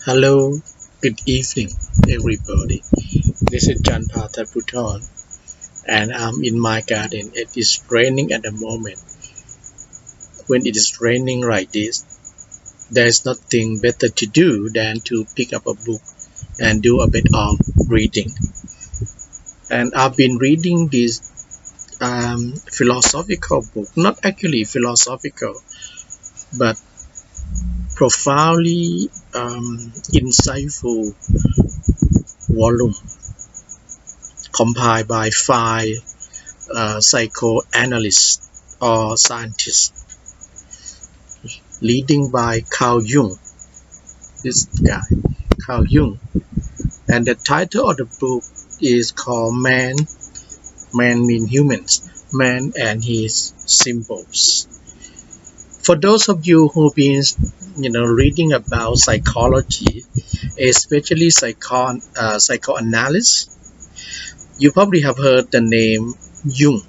Hello, good evening, everybody. This is Chan Pathaputhon, and I'm in my garden. It is raining at the moment. When it is raining like this, there is nothing better to do than to pick up a book and do a bit of reading. And I've been reading this philosophical book, not actually philosophical, but profoundly insightful volume compiled by five psychoanalysts or scientists, leading by Carl Jung. This guy, Carl Jung, and the title of the book is called "Man." Man means humans. Man and his symbols. For those of you who've been, reading about psychology, especially psychoanalysis, you probably have heard the name Jung.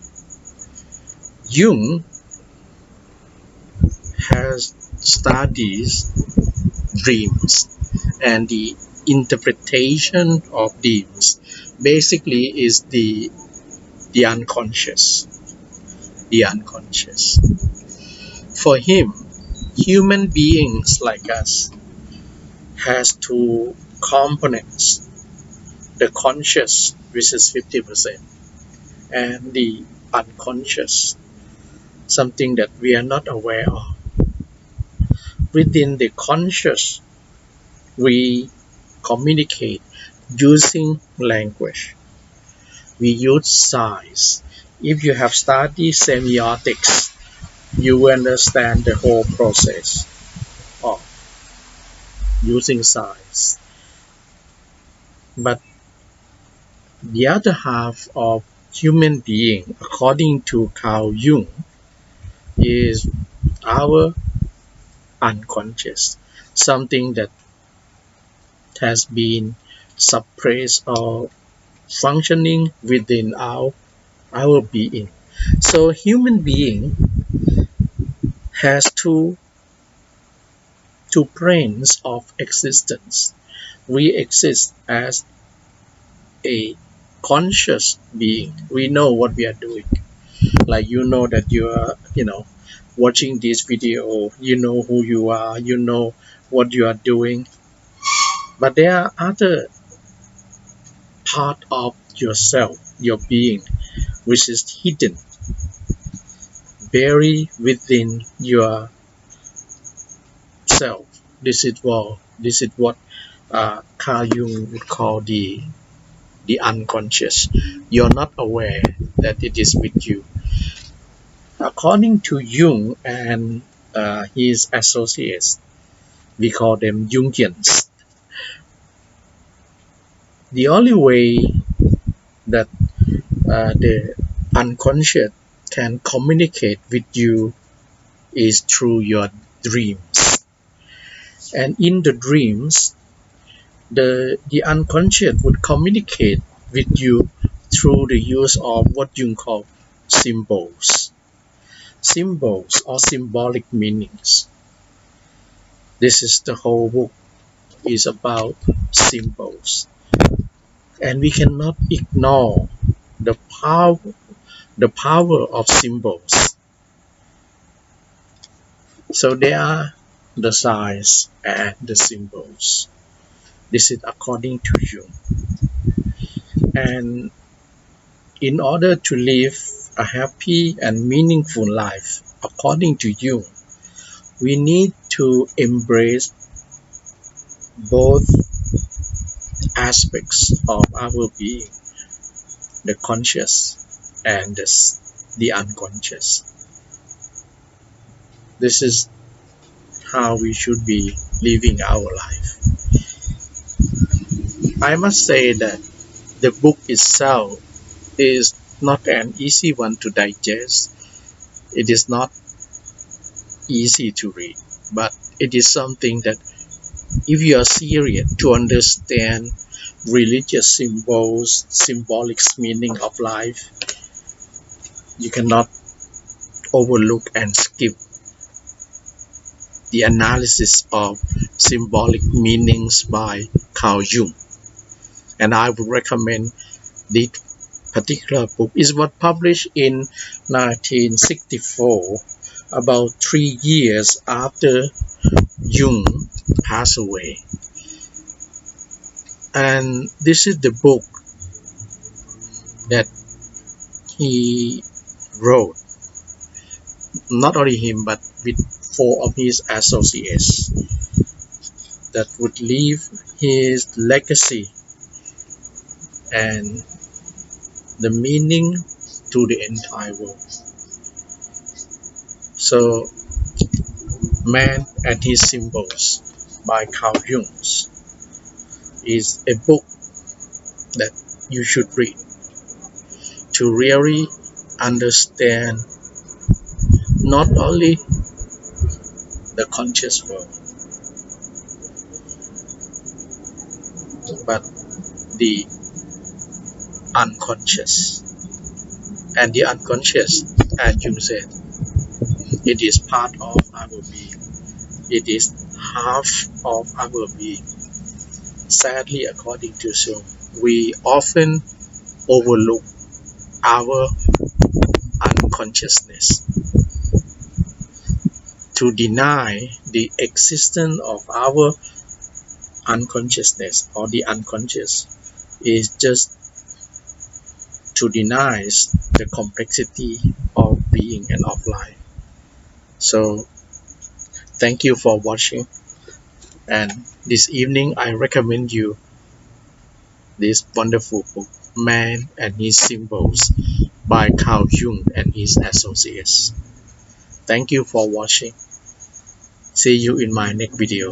Jung has studied dreams and the interpretation of dreams basically is the unconscious. The unconscious. For him, human beings like us has two components: the conscious, which is 50%, and the unconscious, something that we are not aware of. Within the conscious, we communicate using language. We use signs. If you have studied semiotics, you will understand the whole process of using signs. But the other half of human being, according to Carl Jung, is our unconscious, something that has been suppressed or functioning within our being. So human being has two planes of existence. We exist as a conscious being. We know what we are doing. Like you know that you are, watching this video, you know who you are, you know what you are doing. But there are other part of yourself, your being, which is hidden, buried within yourself. This is what Carl Jung would call the unconscious. You're not aware that it is with you. According to Jung and his associates, we call them Jungians. The only way that the unconscious can communicate with you is through your dreams. And in the dreams, the unconscious would communicate with you through the use of what Jung called symbols. Symbols or symbolic meanings. This is the whole book is about symbols. And we cannot ignore the power of symbols. So there are the signs and the symbols. This is according to Jung. And in order to live a happy and meaningful life, according to Jung, we need to embrace both aspects of our being, the conscious and the unconscious. This is how we should be living our life. I must say that the book itself is not an easy one to digest. It is not easy to read, but it is something that if you are serious to understand religious symbols, symbolic meaning of life, you cannot overlook and skip The Analysis of Symbolic Meanings by Carl Jung. And I would recommend this particular book. It was published in 1964, about 3 years after Jung passed away. And this is the book that he wrote, not only him, but with 4 of his associates, that would leave his legacy and the meaning to the entire world. So, Man and His Symbols by Carl Jung is a book that you should read to really understand not only the conscious world, but the unconscious. And the unconscious, as Jung said, it is part of our being. It is half of our being. Sadly, according to Jung, we often overlook our unconsciousness. To deny the existence of our unconsciousness or the unconscious is just to deny the complexity of being and of life. So, thank you for watching. And this evening, I recommend you this wonderful book, Man and His Symbols by Carl Jung and his associates. Thank you for watching. See you in my next video.